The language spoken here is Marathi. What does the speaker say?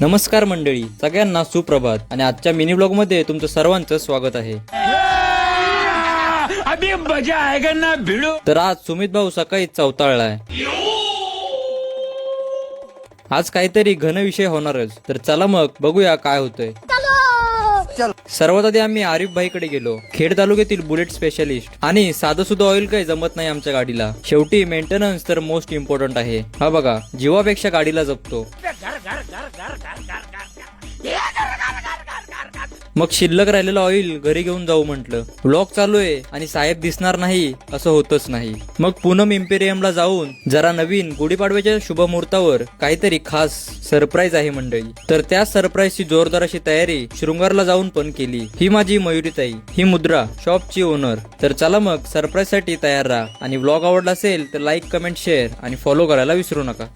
नमस्कार मंडळी, सगळ्यांना सुप्रभात आणि आजच्या मिनी ब्लॉग मध्ये तुमचं सर्वांचं स्वागत आहे. अभी मजा आएगा ना भिडू. तर आज सुमित भाऊ सकाळी चवताळलाय. आज काहीतरी घन विषय होणारच, तर चला मग बघूया काय होतंय. सर्वात आधी आम्ही आरिफ भाईकडे गेलो, खेड तालुक्यातील बुलेट स्पेशलिस्ट. आणि साधं सुद्धा ऑइल काही जमत नाही आमच्या गाडीला. शेवटी मेंटेनन्स तर मोस्ट इम्पॉर्टंट आहे. हा बघा, जीवापेक्षा गाडीला जपतो. मग शिल्लक राहिलेलं ऑइल घरी घेऊन जाऊ म्हटलं. व्लॉग चालू आहे आणि साहेब दिसणार नाही असं होतच नाही. मग पूनम इम्पेरियमला जाऊन जरा नवीन गुढीपाडव्याच्या शुभमुहूर्तावर काहीतरी खास सरप्राईज आहे मंडळी. तर त्या सरप्राईजची जोरदार अशी तयारी शृंगारला जाऊन पण केली. ही माझी मयुरीताई, ही मुद्रा, शॉपची ओनर. तर चला मग सरप्राईज साठी तयार राहा. आणि व्लॉग आवडला असेल तर लाईक, कमेंट, शेअर आणि फॉलो करायला विसरू नका.